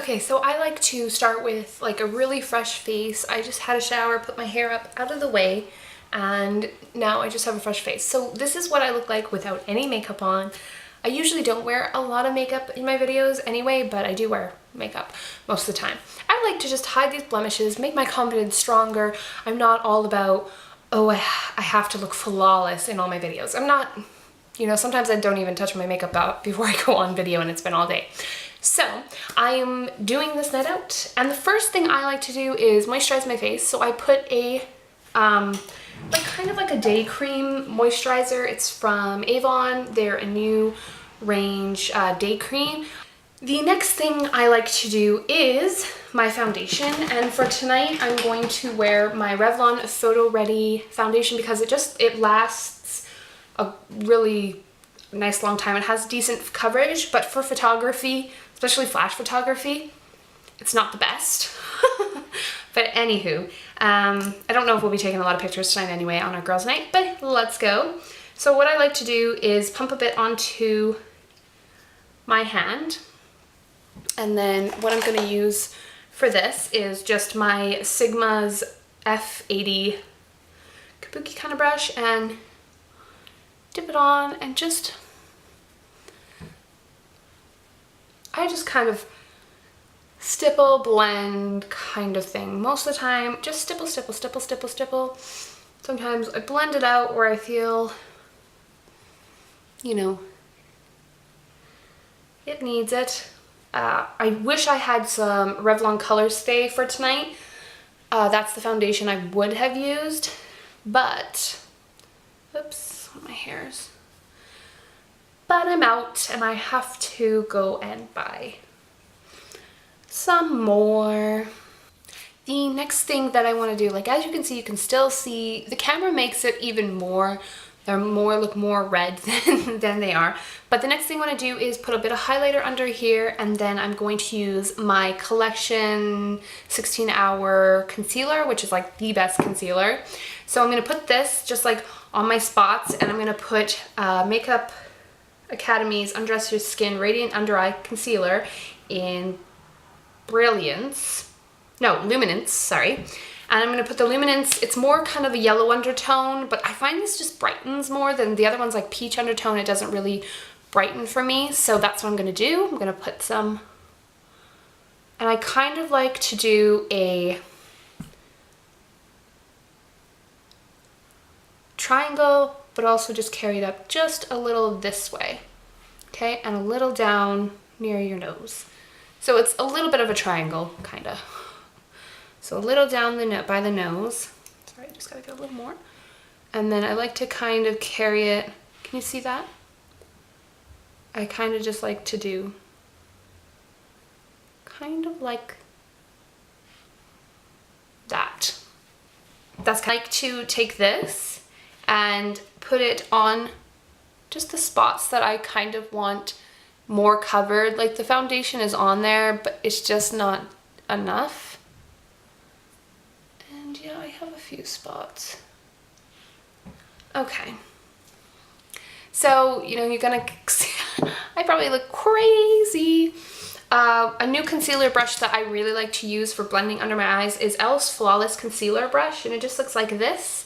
Okay, so I like to start with like a really fresh face. I just had a shower, put my hair up out of the way, and now I just have a fresh face. So this is what I look like without any makeup on. I usually don't wear a lot of makeup in my videos anyway, but I do wear makeup most of the time. I like to just hide these blemishes, make my confidence stronger. I'm not all about, oh, I have to look flawless in all my videos. I'm not, you know, sometimes I don't even touch my makeup out before I go on video and it's been all day. So I'm doing this night out, and the first thing I like to do is moisturize my face. So I put a like kind of like a day cream moisturizer. It's from Avon. They're a new range day cream. The next thing I like to do is my foundation, and for tonight I'm going to wear my Revlon Photo Ready foundation because it lasts a really nice long time. It has decent coverage, but for photography, especially flash photography, it's not the best. But anywho, I don't know if we'll be taking a lot of pictures tonight anyway on our girls' night, but let's go. So what I like to do is pump a bit onto my hand, and then what I'm going to use for this is just my Sigma's F80 kabuki kind of brush, and dip it on and I just kind of stipple, blend kind of thing. Most of the time, just stipple, stipple, stipple, stipple, stipple. Sometimes I blend it out where I feel, you know, it needs it. I wish I had some Revlon Color Stay for tonight. That's the foundation I would have used, but, oops, my hairs. But I'm out and I have to go and buy some more. The next thing that I want to do, like as you can still see, the camera makes it even more, look more red than they are. But the next thing I want to do is put a bit of highlighter under here, and then I'm going to use my Collection 16-hour concealer, which is like the best concealer. So I'm going to put this just like on my spots, and I'm going to put Makeup Academy's Undress Your Skin Radiant Under Eye Concealer in Luminance, sorry. And I'm going to put the Luminance, it's more kind of a yellow undertone, but I find this just brightens more than the other one's like peach undertone. It doesn't really brighten for me, so that's what I'm going to do. I'm going to put some, and I kind of like to do a triangle, but also just carry it up just a little this way, okay, and a little down near your nose. So it's a little bit of a triangle, kind of. So a little down by the nose. Sorry, I just gotta get a little more. And then I like to kind of carry it. Can you see that? I kind of just like to do kind of like that. That's kind of like to take this and put it on just the spots that I kind of want more covered. Like the foundation is on there, but it's just not enough. And yeah, I have a few spots. Okay. So, you know, you're gonna see, I probably look crazy. A new concealer brush that I really like to use for blending under my eyes is e.l.f.'s Flawless Concealer Brush, and it just looks like this.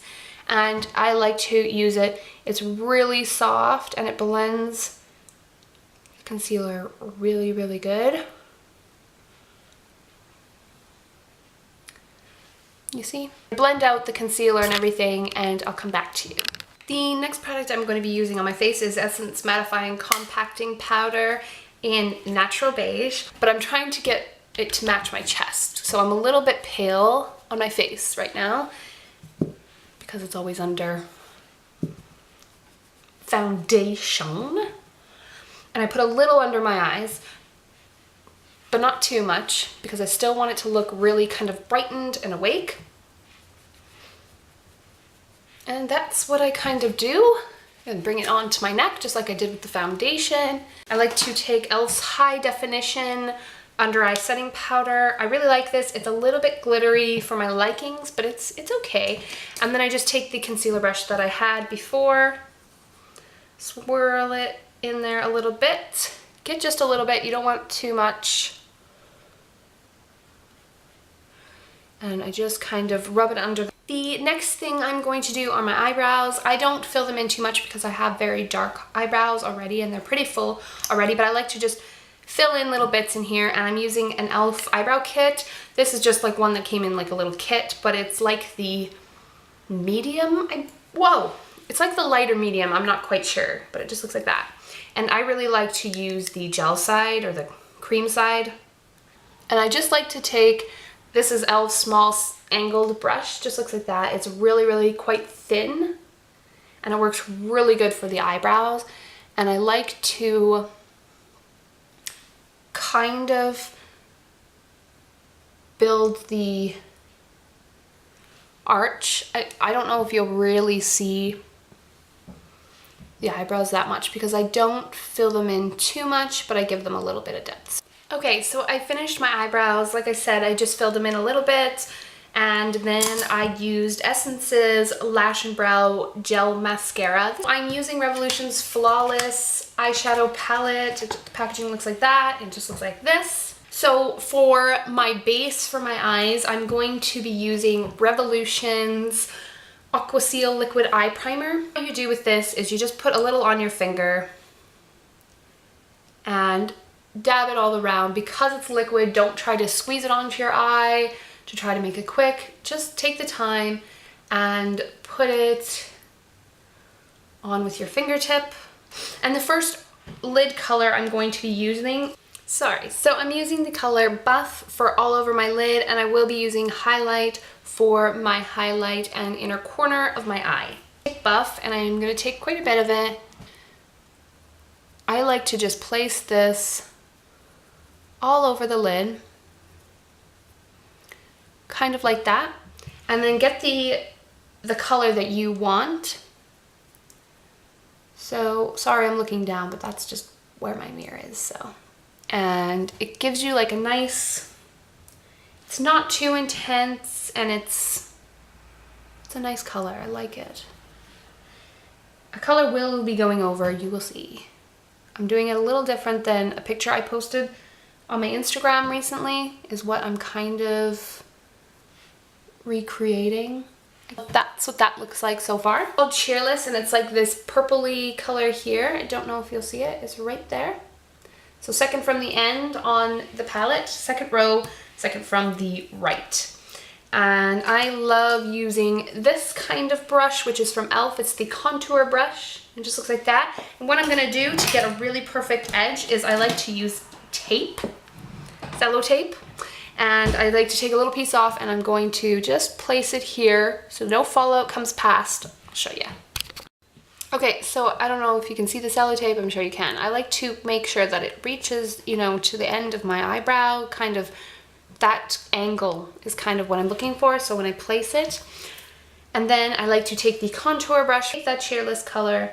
And I like to use it. It's really soft and it blends concealer really, really good. You see? Blend out the concealer and everything, and I'll come back to you. The next product I'm going to be using on my face is Essence Mattifying Compacting Powder in Natural Beige, but I'm trying to get it to match my chest. So I'm a little bit pale on my face right now because it's always under foundation. And I put a little under my eyes, but not too much because I still want it to look really kind of brightened and awake. And that's what I kind of do, and bring it onto my neck just like I did with the foundation. I like to take e.l.f.'s High Definition Under Eye Setting Powder. I really like this. It's a little bit glittery for my likings, but it's okay. And then I just take the concealer brush that I had before, swirl it in there a little bit. Get just a little bit, you don't want too much. and I just kind of rub it under. The next thing I'm going to do are my eyebrows. I don't fill them in too much because I have very dark eyebrows already and they're pretty full already, but I like to just fill in little bits in here, and I'm using an e.l.f. eyebrow kit. This is just like one that came in like a little kit, but it's like the medium. Whoa! It's like the lighter medium, I'm not quite sure, but it just looks like that. And I really like to use the gel side or the cream side. And I just like to take, this is e.l.f. small angled brush, just looks like that. It's really, really quite thin, and it works really good for the eyebrows. And I like to kind of build the arch. I don't know if you'll really see the eyebrows that much because I don't fill them in too much, but I give them a little bit of depth. Okay, so I finished my eyebrows. Like I said, I just filled them in a little bit, and then I used Essence's Lash and Brow Gel Mascara. I'm using Revolution's Flawless eyeshadow palette. The packaging looks like that. It just looks like this. So for my base for my eyes, I'm going to be using Revolution's Aqua Seal Liquid Eye Primer. What you do with this is you just put a little on your finger and dab it all around. Because it's liquid, don't try to squeeze it onto your eye to try to make it quick. Just take the time and put it on with your fingertip. And the first lid color I'm going to be using, so I'm using the color Buff for all over my lid, and I will be using highlight for my highlight and inner corner of my eye. Buff, and I'm going to take quite a bit of it. I like to just place this all over the lid, kind of like that, and then get the color that you want. So sorry I'm looking down, but that's just where my mirror is. So, and it gives you like a nice, it's not too intense, and it's a nice color. I like it. A color will be going over, you will see. I'm doing it a little different than a picture I posted on my Instagram recently, is what I'm kind of recreating. That's what that looks like so far. It's called Cheerless, and it's like this purpley color here. I don't know if you'll see it. It's right there. So second from the end on the palette, second row, second from the right. And I love using this kind of brush, which is from e.l.f. It's the contour brush. It just looks like that. And what I'm gonna do to get a really perfect edge is I like to use tape, cello tape. And I like to take a little piece off, and I'm going to just place it here so no fallout comes past. I'll show you. Okay, so I don't know if you can see the cello tape. I'm sure you can. I like to make sure that it reaches, you know, to the end of my eyebrow. Kind of that angle is kind of what I'm looking for. So when I place it, and then I like to take the contour brush, take that Cheerless color,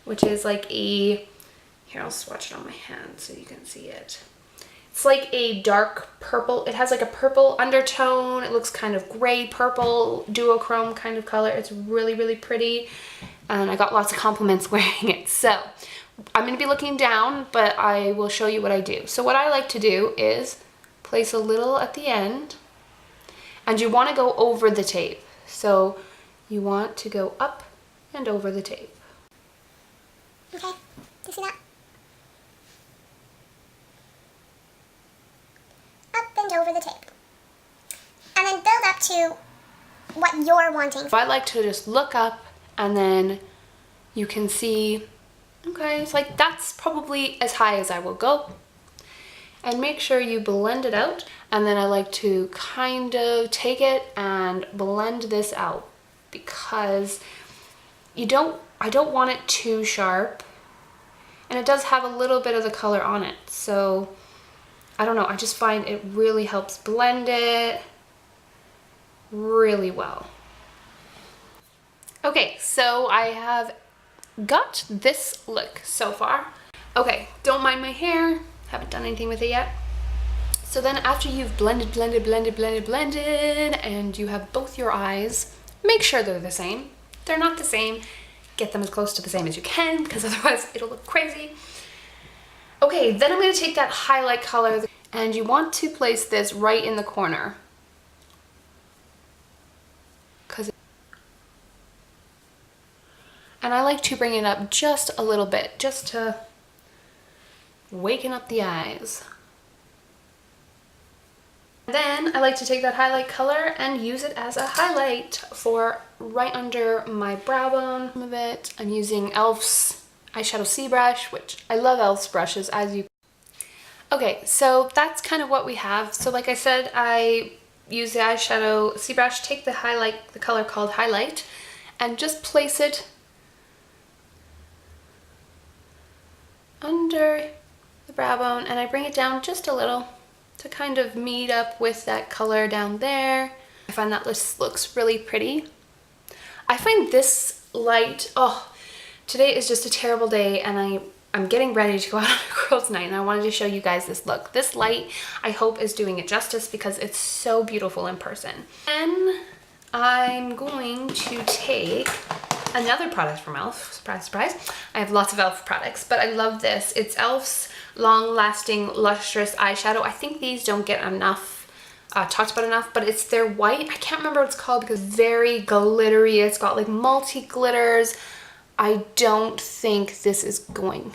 which is like a, here I'll swatch it on my hand so you can see it. It's like a dark purple. It has like a purple undertone. It looks kind of gray purple, duochrome kind of color. It's really, really pretty. And I got lots of compliments wearing it. So I'm going to be looking down, but I will show you what I do. So what I like to do is place a little at the end, and you want to go over the tape. So you want to go up and over the tape. Okay, do you see that? Up and over the tape. And then build up to what you're wanting. So I like to just look up, and then you can see, okay, it's like that's probably as high as I will go. And make sure you blend it out. And then I like to kind of take it and blend this out, because I don't want it too sharp, and it does have a little bit of the color on it. So I don't know, I just find it really helps blend it really well. Okay, so I have got this look so far. Okay, don't mind my hair, haven't done anything with it yet. So then after you've blended, and you have both your eyes, make sure they're the same. If they're not the same, get them as close to the same as you can, because otherwise it'll look crazy. Okay, then I'm going to take that highlight color, and you want to place this right in the corner. And I like to bring it up just a little bit, just to waken up the eyes. Then I like to take that highlight color and use it as a highlight for right under my brow bone of it. I'm using e.l.f.'s eyeshadow C brush, which I love e.l.f.'s brushes, as you. Okay, so that's kind of what we have. So like I said, I use the eyeshadow C brush, take the highlight, the color called highlight, and just place it under the brow bone, and I bring it down just a little to kind of meet up with that color down there. I find that this looks really pretty. I find this light, oh, today is just a terrible day, and I'm getting ready to go out on a girls' night, and I wanted to show you guys this look. This light, I hope, is doing it justice because it's so beautiful in person. And I'm going to take another product from e.l.f. Surprise, surprise. I have lots of e.l.f. products, but I love this. It's e.l.f.'s long-lasting lustrous eyeshadow. I think these don't get enough talked about enough, but it's their white. I can't remember what it's called because it's very glittery. It's got like multi-glitters. I don't think this is going.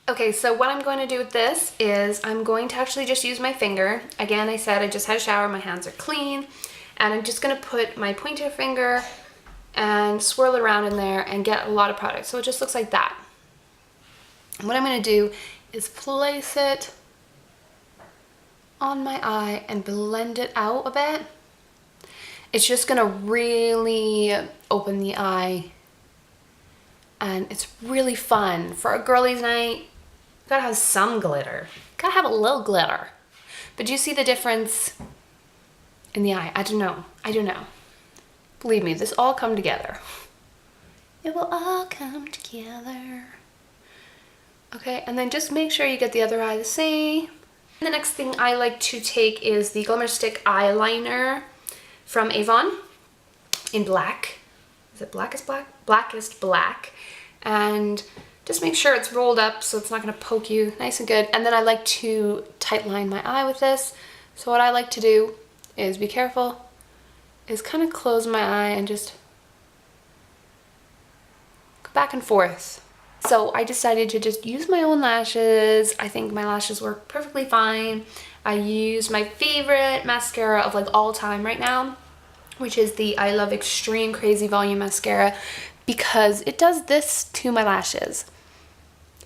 Okay, so what I'm going to do with this is I'm going to actually just use my finger. Again, I said I just had a shower, my hands are clean, and I'm just going to put my pointer finger and swirl it around in there and get a lot of product. So it just looks like that. And what I'm going to do is place it on my eye and blend it out a bit. It's just going to really open the eye, and it's really fun for a girlies' night. Gotta have some glitter. Gotta have a little glitter. But do you see the difference in the eye? I don't know. I don't know. Believe me, this all come together. It will all come together. Okay, and then just make sure you get the other eye the same. And the next thing I like to take is the Glimmer Stick eyeliner from Avon in black. Is it Blackest Black? Blackest Black. And just make sure it's rolled up so it's not going to poke you. Nice and good. And then I like to tight line my eye with this. So what I like to do is, be careful, is kind of close my eye and just go back and forth. So I decided to just use my own lashes. I think my lashes work perfectly fine. I use my favorite mascara of like all time right now, which is the e.l.f. Extreme Crazy Volume Mascara, because it does this to my lashes.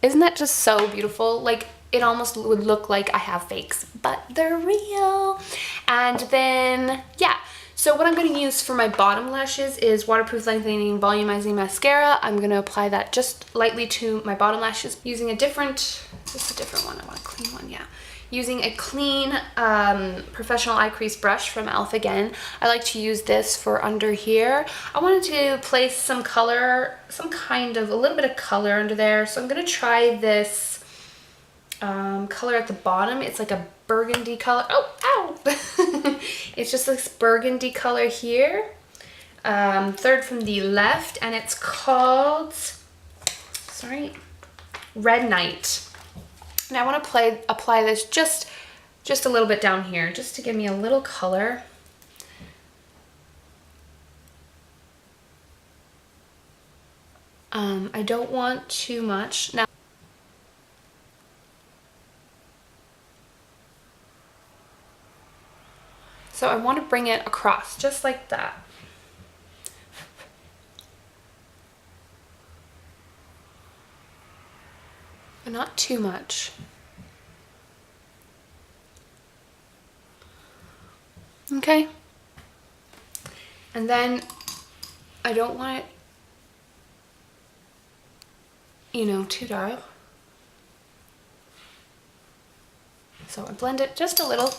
Isn't that just so beautiful? Like, it almost would look like I have fakes, but they're real. And then, yeah. So what I'm going to use for my bottom lashes is Waterproof Lengthening Volumizing Mascara. I'm going to apply that just lightly to my bottom lashes using a different, just a different one. I want a clean one, yeah. Using a clean professional eye crease brush from e.l.f. again. I like to use this for under here. I wanted to place some color, some kind of, a little bit of color under there. So I'm going to try this color at the bottom. It's like a burgundy color. Oh, ow! It's just this burgundy color here. Third from the left, and it's called, sorry, Red Night. And I want to apply this just a little bit down here, just to give me a little color. I don't want too much. Now, so I want to bring it across, just like that. But not too much. Okay. And then I don't want it, you know, too dark. So I blend it just a little.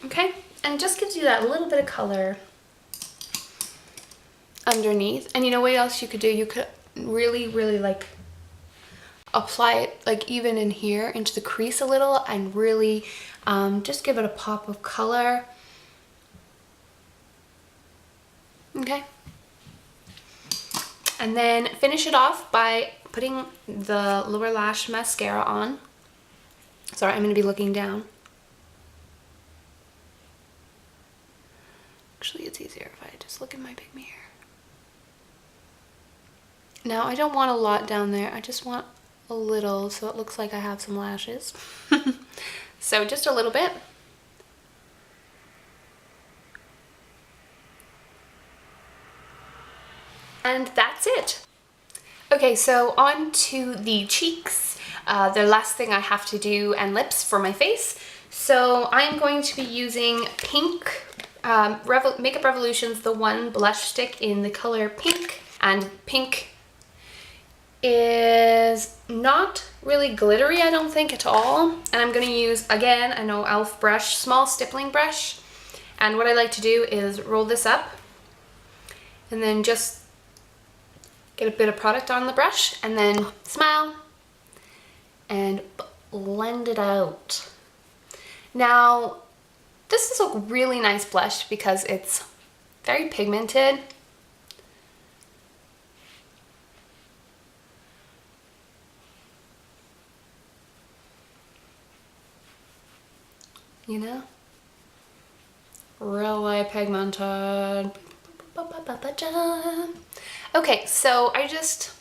Okay, and just gives you that little bit of color underneath. And you know what else you could do? You could really, really like apply it like even in here into the crease a little, and really just give it a pop of color. Okay. And then finish it off by putting the lower lash mascara on. Sorry, I'm going to be looking down. Actually, it's easier if I just look at my pygmy hair. Now, I don't want a lot down there. I just want a little so it looks like I have some lashes. So just a little bit. And that's it. Okay, so on to the cheeks. The last thing I have to do, and lips for my face. So I'm going to be using pink, Makeup Revolution's the one blush stick in the color pink. And pink is not really glittery, I don't think, at all. And I'm going to use, again, an e.l.f. brush, small stippling brush. And what I like to do is roll this up and then just get a bit of product on the brush and then smile and blend it out. Now, this is a really nice blush because it's very pigmented. You know? Really pigmented. Okay, so I just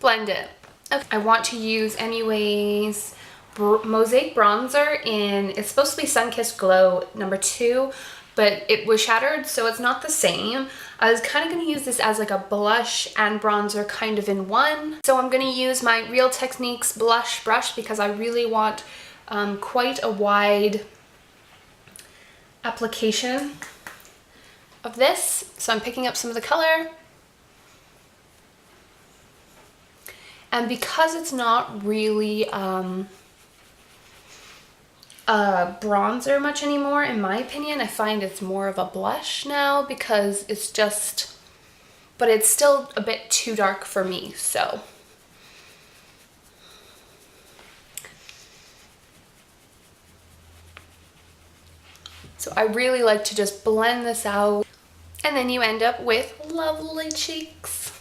blend it. Okay. I want to use anyways Mosaic bronzer in, it's supposed to be Sunkissed Glow number 2, but it was shattered, so it's not the same. I was kind of going to use this as like a blush and bronzer kind of in one. So I'm going to use my Real Techniques blush brush because I really want quite a wide application of this. So I'm picking up some of the color. And because it's not really a bronzer much anymore, in my opinion, I find it's more of a blush now because it's just, but it's still a bit too dark for me, so. So I really like to just blend this out, and then you end up with lovely cheeks.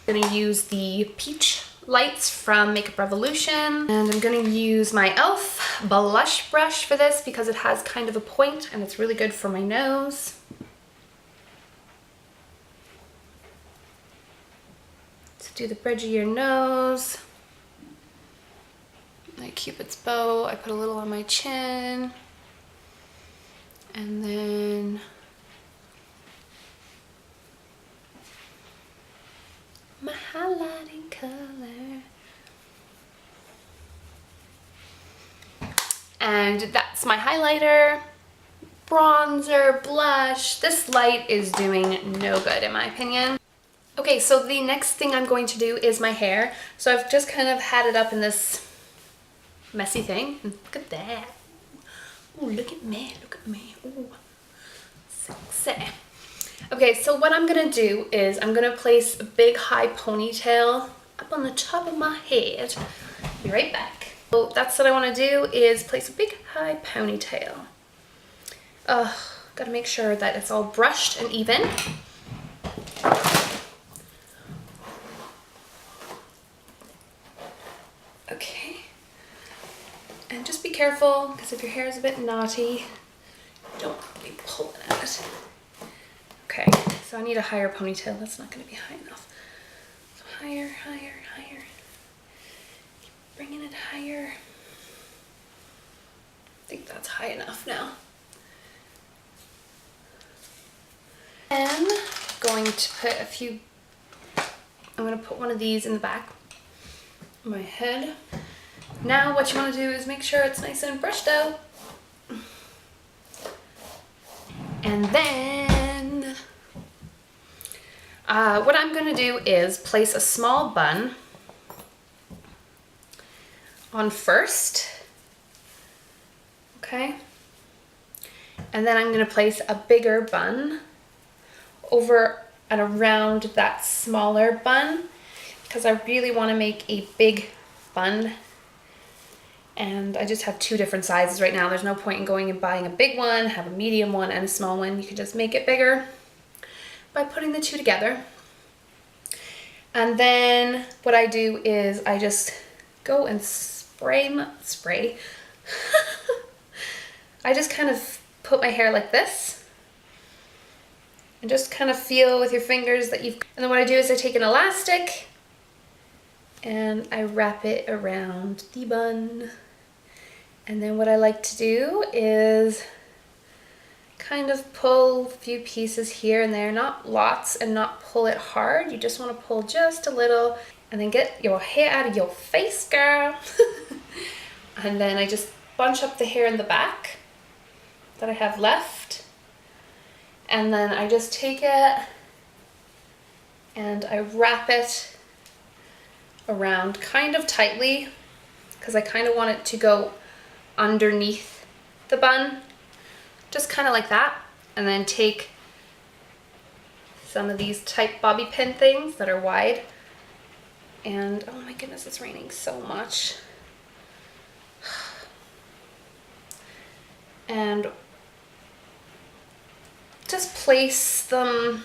I'm gonna use the Peach Lights from Makeup Revolution, and I'm gonna use my e.l.f. blush brush for this because it has kind of a point and it's really good for my nose. To do the bridge of your nose, my Cupid's bow, I put a little on my chin, and then my highlighting color. And that's my highlighter, bronzer, blush. This light is doing no good in my opinion. Okay, so the next thing I'm going to do is my hair. So I've just kind of had it up in this messy thing. Look at that. Oh, look at me, look at me. Oh, sexy. Okay, so what I'm gonna do is I'm gonna place a big high ponytail up on the top of my head. Be right back. So that's what I wanna do, is place a big high ponytail. Gotta make sure that it's all brushed and even. Okay. And just be careful, because if your hair is a bit knotty, don't be pulling at it. Okay, so I need a higher ponytail. That's not going to be high enough. So higher, higher, higher. Keep bringing it higher. I think that's high enough now. And going to put I'm going to put one of these in the back of my head. Now what you want to do is make sure it's nice and brushed out. And then what I'm going to do is place a small bun on first, okay? And then I'm going to place a bigger bun over and around that smaller bun because I really want to make a big bun. And I just have two different sizes right now. There's no point in going and buying a big one, have a medium one and a small one. You can just make it bigger by putting the two together. And then what I do is I just go and spray. I just kind of put my hair like this And just kind of feel with your fingers that you've, and then what I do is I take an elastic and I wrap it around the bun. And then what I like to do is kind of pull a few pieces here and there, not lots, and not pull it hard. You just want to pull just a little and then get your hair out of your face, girl. And then I just bunch up the hair in the back that I have left. And then I just take it and I wrap it around kind of tightly because I kind of want it to go underneath the bun, just kind of like that. And then take some of these type bobby pin things that are wide. And oh my goodness, it's raining so much. And just place them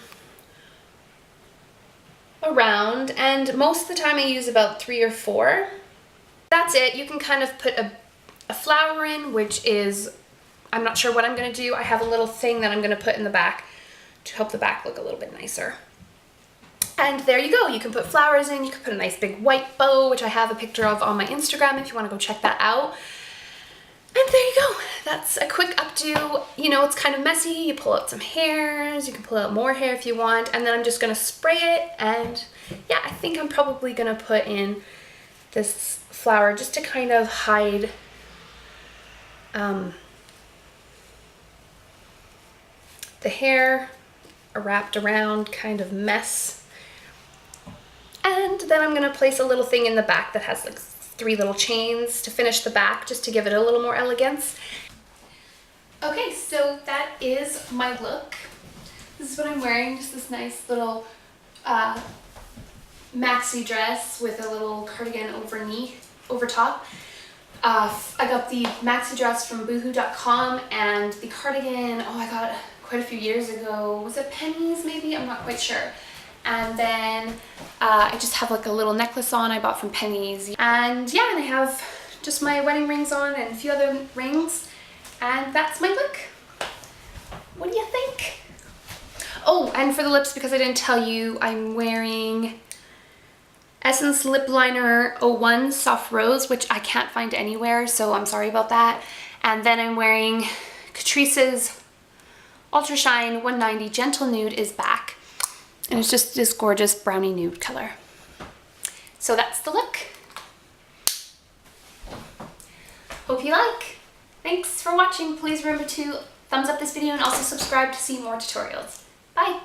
around, and most of the time I use about 3 or 4. That's it. You can kind of put a flower in, which is, I'm not sure what I'm going to do. I have a little thing that I'm going to put in the back to help the back look a little bit nicer. And there you go. You can put flowers in. You can put a nice big white bow, which I have a picture of on my Instagram if you want to go check that out. And there you go. That's a quick updo. You know, it's kind of messy. You pull out some hairs. You can pull out more hair if you want. And then I'm just going to spray it. And yeah, I think I'm probably going to put in this flower just to kind of hide the hair wrapped around kind of mess. And then I'm going to place a little thing in the back that has like 3 little chains to finish the back, just to give it a little more elegance. Okay, so that is my look. This is what I'm wearing, just this nice little maxi dress with a little cardigan over top. I got the maxi dress from boohoo.com, and the cardigan, oh, I got quite a few years ago. Was it Pennies maybe? I'm not quite sure. And then I just have like a little necklace on I bought from Pennies. And yeah, and I have just my wedding rings on and a few other rings. And that's my look. What do you think? Oh, and for the lips, because I didn't tell you, I'm wearing Essence Lip Liner 01 Soft Rose, which I can't find anywhere, so I'm sorry about that. And then I'm wearing Catrice's Ultra Shine 190 Gentle Nude is back. And it's just this gorgeous brownie nude color. So that's the look. Hope you like. Thanks for watching. Please remember to thumbs up this video and also subscribe to see more tutorials. Bye.